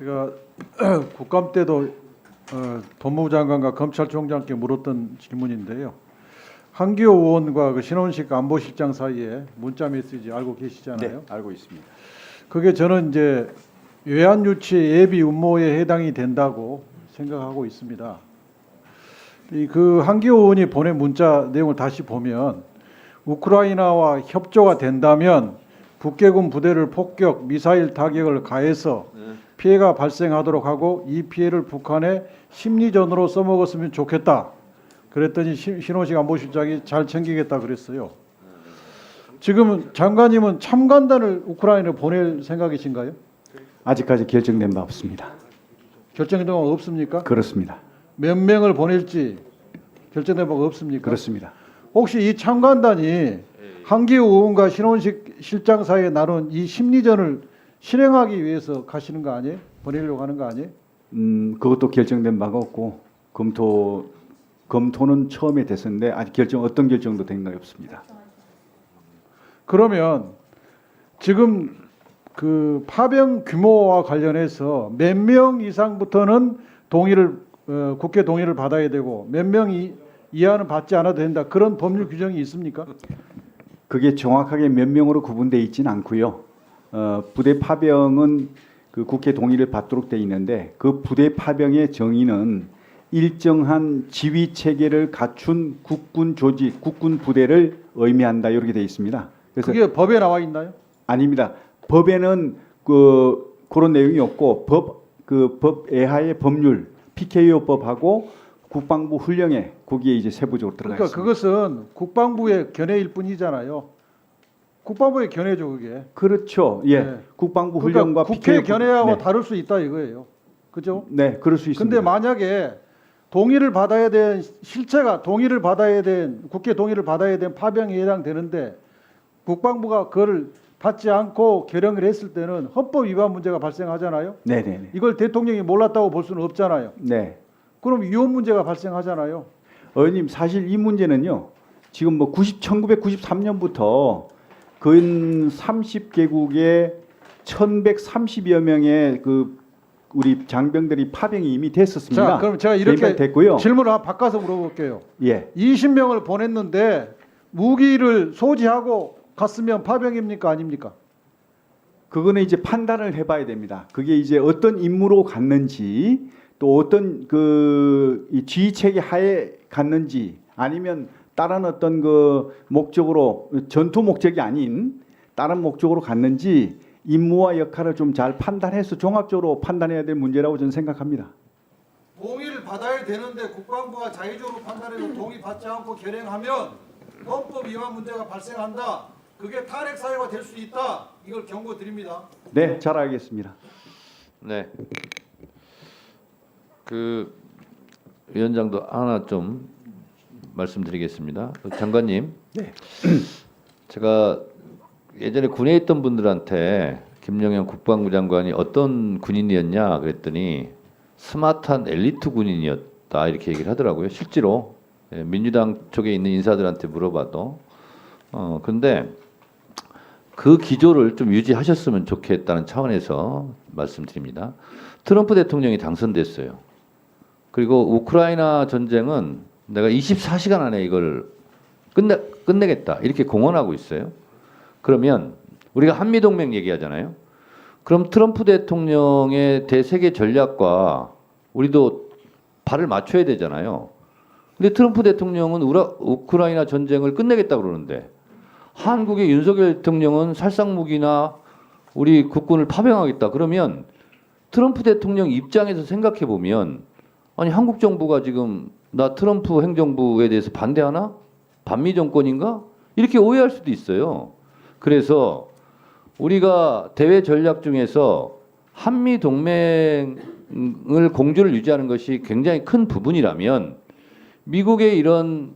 제가 국감 때도 법무부 장관과 검찰총장께 물었던 질문인데요. 한기호 의원과 그 신원식 안보실장 사이에 문자 메시지 알고 계시잖아요. 네, 알고 있습니다. 그게 저는 이제 외환 유치 예비 음모에 해당이 된다고 생각하고 있습니다. 그 한기호 의원이 보낸 문자 내용을 다시 보면 우크라이나와 협조가 된다면 북계군 부대를 폭격, 미사일 타격을 가해서 피해가 발생하도록 하고 이 피해를 북한의 심리전으로 써먹었으면 좋겠다. 그랬더니 신원식 안보실장이 잘 챙기겠다 그랬어요. 지금 장관님은 참관단을 우크라이나에 보낼 생각이신가요? 아직까지 결정된 바 없습니다. 결정된 바가 없습니까? 그렇습니다. 몇 명을 보낼지 결정된 바가 없습니까? 그렇습니다. 혹시 이 참관단이 한기호 의원과 신원식 실장 사이에 나눈 이 심리전을 실행하기 위해서 가시는 거 아니에요? 보내려고 하는 거 아니에요? 그것도 결정된 바가 없고 검토는 처음에 됐었는데 아직 어떤 결정도 된 거 없습니다. 그러면 지금 그 파병 규모와 관련해서 몇 명 이상부터는 국회 동의를 받아야 되고 몇 명 이하는 받지 않아도 된다. 그런 법률 규정이 있습니까? 그게 정확하게 몇 명으로 구분되어 있지는 않고요. 부대 파병은 그 국회 동의를 받도록 되어 있는데 그 부대 파병의 정의는 일정한 지휘 체계를 갖춘 국군 조직, 국군 부대를 의미한다 이렇게 되어 있습니다. 그래서 그게 법에 나와 있나요? 아닙니다. 법에는 그런 내용이 없고 법 외하의 법률 PKO법하고 국방부 훈령에 거기에 이제 세부적으로 들어가 그러니까 있습니다. 그것은 국방부의 견해일 뿐이잖아요. 국방부의 견해죠, 그게. 그렇죠. 예. 네. 국방부 그러니까 훈령과 국회 PKO 견해하고 네. 다를 수 있다 이거예요. 그죠? 네, 그럴 수 있습니다. 근데 만약에 동의를 받아야 된 실체가 동의를 받아야 된 국회 동의를 받아야 된 파병에 해당되는데 국방부가 그걸 받지 않고 결정을 했을 때는 헌법 위반 문제가 발생하잖아요. 네, 네, 네. 이걸 대통령이 몰랐다고 볼 수는 없잖아요. 네. 그럼 위헌 문제가 발생하잖아요. 의원님 사실 이 문제는요. 지금 1993년부터 근 30개국의 1,130여 명의 우리 장병들이 파병이 이미 됐었습니다. 자, 그럼 제가 이렇게 됐고요. 질문을 바꿔서 물어볼게요. 예. 20명을 보냈는데 무기를 소지하고 갔으면 파병입니까 아닙니까? 그거는 이제 판단을 해봐야 됩니다. 그게 이제 어떤 임무로 갔는지 또 어떤 이 지휘 체계 하에 갔는지 아니면 다른 어떤 목적으로 전투 목적이 아닌 다른 목적으로 갔는지 임무와 역할을 좀 잘 판단해서 종합적으로 판단해야 될 문제라고 저는 생각합니다. 동의를 받아야 되는데 국방부가 자의적으로 판단해서 동의 받지 않고 결행하면 헌법 위반 문제가 발생한다. 그게 탄핵 사유가 될 수 있다. 이걸 경고 드립니다. 네, 잘 알겠습니다. 네. 위원장도 하나 좀 말씀드리겠습니다. 장관님, 네. 제가 예전에 군에 있던 분들한테 김영현 국방부 장관이 어떤 군인이었냐 그랬더니 스마트한 엘리트 군인이었다 이렇게 얘기를 하더라고요. 실제로 민주당 쪽에 있는 인사들한테 물어봐도 근데 그 기조를 좀 유지하셨으면 좋겠다는 차원에서 말씀드립니다. 트럼프 대통령이 당선됐어요. 그리고 우크라이나 전쟁은 내가 24시간 안에 이걸 끝내겠다 이렇게 공언하고 있어요. 그러면 우리가 한미동맹 얘기하잖아요. 그럼 트럼프 대통령의 대세계 전략과 우리도 발을 맞춰야 되잖아요. 근데 트럼프 대통령은 우크라이나 전쟁을 끝내겠다 그러는데 한국의 윤석열 대통령은 살상무기나 우리 국군을 파병하겠다. 그러면 트럼프 대통령 입장에서 생각해 보면 아니 한국 정부가 지금 나 트럼프 행정부에 대해서 반대하나? 반미 정권인가? 이렇게 오해할 수도 있어요. 그래서 우리가 대외 전략 중에서 한미 동맹을 공조를 유지하는 것이 굉장히 큰 부분이라면 미국의 이런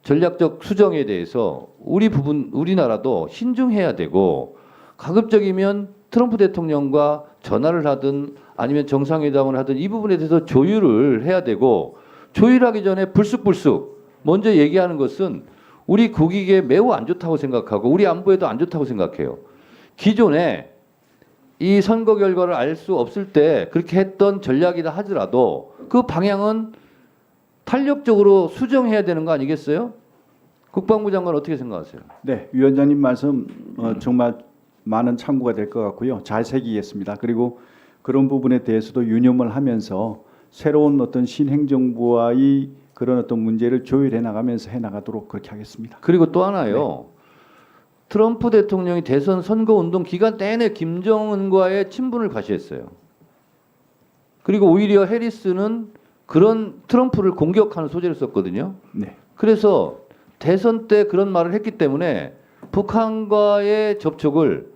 전략적 수정에 대해서 우리나라도 신중해야 되고 가급적이면 트럼프 대통령과 전화를 하든 아니면 정상회담을 하든 이 부분에 대해서 조율을 해야 되고 조율하기 전에 불쑥불쑥 먼저 얘기하는 것은 우리 국익에 매우 안 좋다고 생각하고 우리 안보에도 안 좋다고 생각해요. 기존에 이 선거 결과를 알 수 없을 때 그렇게 했던 전략이다 하더라도 그 방향은 탄력적으로 수정해야 되는 거 아니겠어요? 국방부 장관 어떻게 생각하세요? 네, 위원장님 말씀 정말 많은 참고가 될 것 같고요. 잘 새기겠습니다. 그리고 그런 부분에 대해서도 유념을 하면서 새로운 어떤 신행정부와의 그런 어떤 문제를 조율해 나가면서 해 나가도록 그렇게 하겠습니다. 그리고 또 하나요. 트럼프 대통령이 대선 선거운동 기간 내내 김정은과의 친분을 과시했어요. 그리고 오히려 해리스는 그런 트럼프를 공격하는 소재를 썼거든요. 네, 그래서 대선 때 그런 말을 했기 때문에 북한과의 접촉을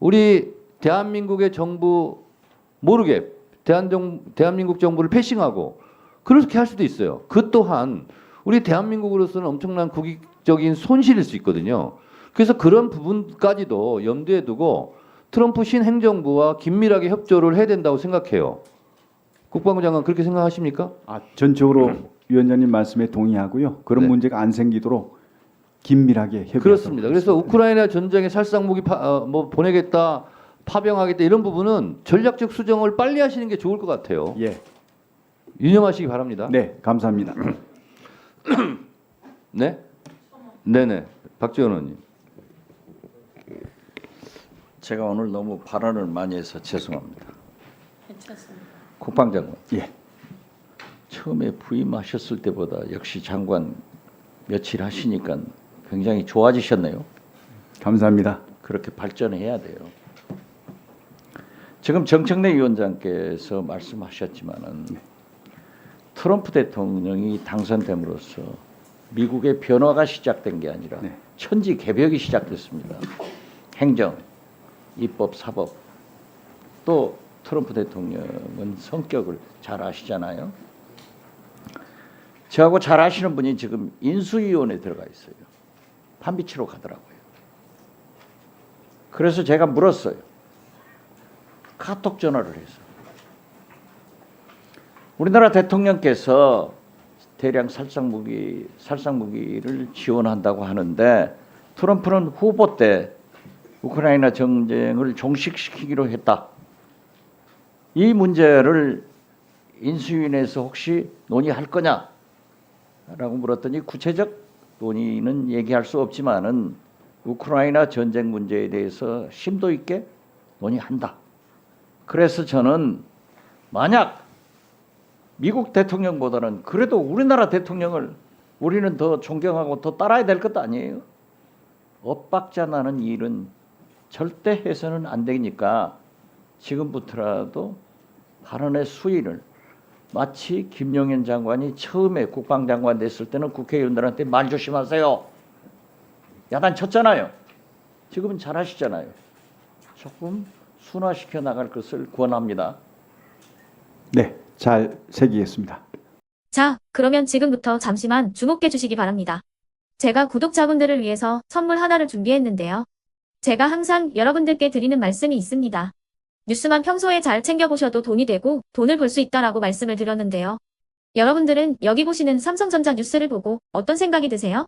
우리 대한민국의 정부 모르게 대한민국 정부를 패싱하고 그렇게 할 수도 있어요. 그 또한 우리 대한민국으로서는 엄청난 국익적인 손실일 수 있거든요. 그래서 그런 부분까지도 염두에 두고 트럼프 신행정부와 긴밀하게 협조를 해야 된다고 생각해요. 국방부 장관 그렇게 생각하십니까? 전적으로 위원장님 말씀에 동의하고요. 그런 네. 문제가 안 생기도록 긴밀하게 협의하도록 그렇습니다. 그래서 하겠습니다. 우크라이나 전쟁에 살상 무기 뭐 보내겠다, 파병하겠다 이런 부분은 전략적 수정을 빨리 하시는 게 좋을 것 같아요. 예, 유념하시기 바랍니다. 네, 감사합니다. 네? 네네. 박지원 의원님. 제가 오늘 너무 발언을 많이 해서 죄송합니다. 괜찮습니다. 국방장관, 예, 처음에 부임하셨을 때보다 역시 장관 며칠 하시니까 굉장히 좋아지셨네요. 감사합니다. 그렇게 발전해야 돼요. 지금 정청래 위원장께서 말씀하셨지만은 트럼프 대통령이 당선됨으로써 미국의 변화가 시작된 게 아니라 네. 천지 개벽이 시작됐습니다. 행정, 입법, 사법. 또 트럼프 대통령은 성격을 잘 아시잖아요. 저하고 잘 아시는 분이 지금 인수위원회에 들어가 있어요. 판비치로 가더라고요. 그래서 제가 물었어요. 카톡 전화를 해서. 우리나라 대통령께서 대량 살상무기를 지원한다고 하는데 트럼프는 후보 때 우크라이나 전쟁을 종식시키기로 했다. 이 문제를 인수위원회에서 혹시 논의할 거냐? 라고 물었더니 구체적 논의는 얘기할 수 없지만은 우크라이나 전쟁 문제에 대해서 심도 있게 논의한다. 그래서 저는 만약 미국 대통령보다는 그래도 우리나라 대통령을 우리는 더 존경하고 더 따라야 될 것도 아니에요. 엇박자 나는 일은 절대 해서는 안 되니까 지금부터라도 발언의 수위를 마치 김용현 장관이 처음에 국방장관 됐을 때는 국회의원들한테 말 조심하세요. 야단 쳤잖아요. 지금은 잘하시잖아요. 조금 순화시켜 나갈 것을 권합니다. 네, 잘 새기겠습니다. 자, 그러면 지금부터 잠시만 주목해 주시기 바랍니다. 제가 구독자분들을 위해서 선물 하나를 준비했는데요. 제가 항상 여러분들께 드리는 말씀이 있습니다. 뉴스만 평소에 잘 챙겨보셔도 돈이 되고 돈을 벌 수 있다라고 말씀을 드렸는데요. 여러분들은 여기 보시는 삼성전자 뉴스를 보고 어떤 생각이 드세요?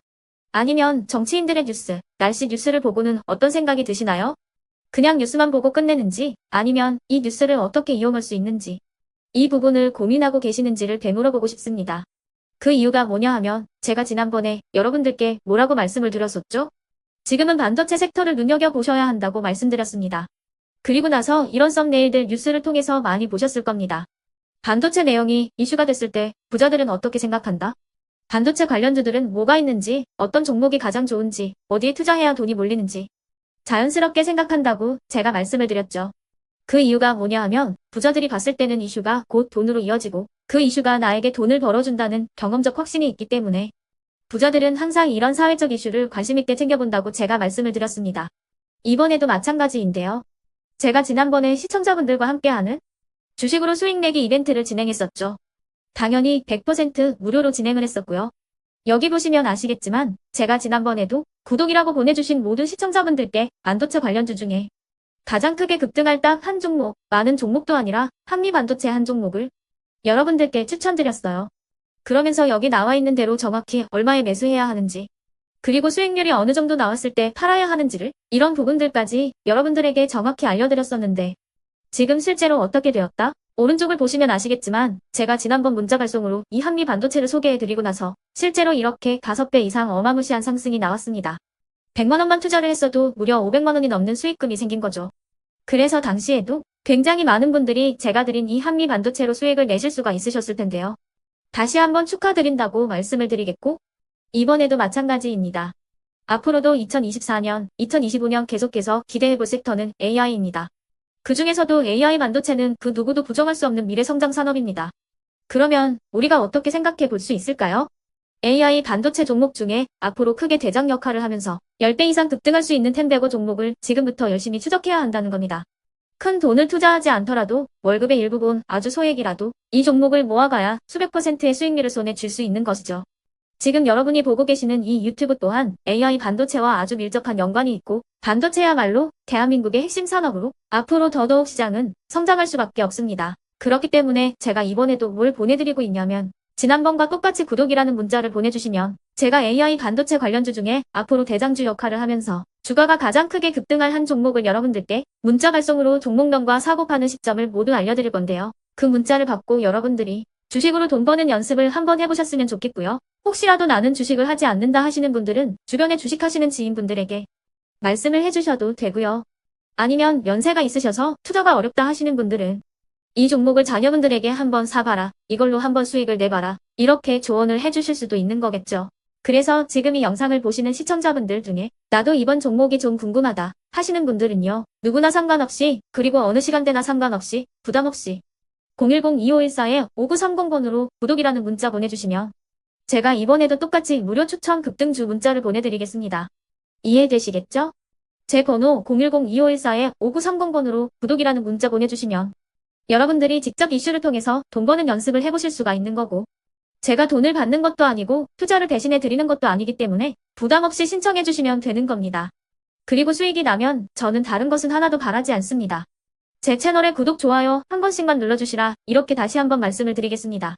아니면 정치인들의 뉴스, 날씨 뉴스를 보고는 어떤 생각이 드시나요? 그냥 뉴스만 보고 끝내는지 아니면 이 뉴스를 어떻게 이용할 수 있는지 이 부분을 고민하고 계시는지를 되물어보고 싶습니다. 그 이유가 뭐냐 하면 제가 지난번에 여러분들께 뭐라고 말씀을 드렸었죠? 지금은 반도체 섹터를 눈여겨보셔야 한다고 말씀드렸습니다. 그리고 나서 이런 썸네일들 뉴스를 통해서 많이 보셨을 겁니다. 반도체 내용이 이슈가 됐을 때 부자들은 어떻게 생각한다? 반도체 관련주들은 뭐가 있는지, 어떤 종목이 가장 좋은지, 어디에 투자해야 돈이 몰리는지 자연스럽게 생각한다고 제가 말씀을 드렸죠. 그 이유가 뭐냐 하면 부자들이 봤을 때는 이슈가 곧 돈으로 이어지고 그 이슈가 나에게 돈을 벌어준다는 경험적 확신이 있기 때문에 부자들은 항상 이런 사회적 이슈를 관심 있게 챙겨본다고 제가 말씀을 드렸습니다. 이번에도 마찬가지인데요. 제가 지난번에 시청자분들과 함께하는 주식으로 수익 내기 이벤트를 진행했었죠. 당연히 100% 무료로 진행을 했었고요. 여기 보시면 아시겠지만 제가 지난번에도 구독이라고 보내주신 모든 시청자분들께 반도체 관련주 중에 가장 크게 급등할 딱 한 종목, 많은 종목도 아니라 한미반도체 한 종목을 여러분들께 추천드렸어요. 그러면서 여기 나와 있는 대로 정확히 얼마에 매수해야 하는지 그리고 수익률이 어느 정도 나왔을 때 팔아야 하는지를 이런 부분들까지 여러분들에게 정확히 알려드렸었는데 지금 실제로 어떻게 되었다? 오른쪽을 보시면 아시겠지만 제가 지난번 문자 발송으로 이 한미 반도체를 소개해드리고 나서 실제로 이렇게 5배 이상 어마무시한 상승이 나왔습니다. 100만 원만 투자를 했어도 무려 500만 원이 넘는 수익금이 생긴 거죠. 그래서 당시에도 굉장히 많은 분들이 제가 드린 이 한미 반도체로 수익을 내실 수가 있으셨을 텐데요. 다시 한번 축하드린다고 말씀을 드리겠고 이번에도 마찬가지입니다. 앞으로도 2024년, 2025년 계속해서 기대해볼 섹터는 AI입니다. 그 중에서도 AI 반도체는 그 누구도 부정할 수 없는 미래 성장 산업입니다. 그러면 우리가 어떻게 생각해 볼 수 있을까요? AI 반도체 종목 중에 앞으로 크게 대장 역할을 하면서 10배 이상 급등할 수 있는 텐베거 종목을 지금부터 열심히 추적해야 한다는 겁니다. 큰 돈을 투자하지 않더라도 월급의 일부분 아주 소액이라도 이 종목을 모아가야 수백 %의 수익률을 손에 쥘 수 있는 것이죠. 지금 여러분이 보고 계시는 이 유튜브 또한 AI 반도체와 아주 밀접한 연관이 있고 반도체야말로 대한민국의 핵심 산업으로 앞으로 더더욱 시장은 성장할 수밖에 없습니다. 그렇기 때문에 제가 이번에도 뭘 보내드리고 있냐면 지난번과 똑같이 구독이라는 문자를 보내주시면 제가 AI 반도체 관련주 중에 앞으로 대장주 역할을 하면서 주가가 가장 크게 급등할 한 종목을 여러분들께 문자 발송으로 종목명과 사고 파는 시점을 모두 알려드릴 건데요. 그 문자를 받고 여러분들이 주식으로 돈 버는 연습을 한번 해보셨으면 좋겠고요. 혹시라도 나는 주식을 하지 않는다 하시는 분들은 주변에 주식하시는 지인분들에게 말씀을 해주셔도 되고요. 아니면 연세가 있으셔서 투자가 어렵다 하시는 분들은 이 종목을 자녀분들에게 한번 사봐라. 이걸로 한번 수익을 내봐라. 이렇게 조언을 해주실 수도 있는 거겠죠. 그래서 지금 이 영상을 보시는 시청자분들 중에 나도 이번 종목이 좀 궁금하다 하시는 분들은요. 누구나 상관없이 그리고 어느 시간대나 상관없이 부담없이 010-2514-5930번으로 구독이라는 문자 보내주시면 제가 이번에도 똑같이 무료 추천 급등주 문자를 보내드리겠습니다. 이해되시겠죠? 제 번호 010-2514-5930번으로 구독이라는 문자 보내주시면 여러분들이 직접 이슈를 통해서 돈 버는 연습을 해보실 수가 있는 거고 제가 돈을 받는 것도 아니고 투자를 대신해 드리는 것도 아니기 때문에 부담 없이 신청해 주시면 되는 겁니다. 그리고 수익이 나면 저는 다른 것은 하나도 바라지 않습니다. 제 채널에 구독, 좋아요 한 번씩만 눌러주시라 이렇게 다시 한번 말씀을 드리겠습니다.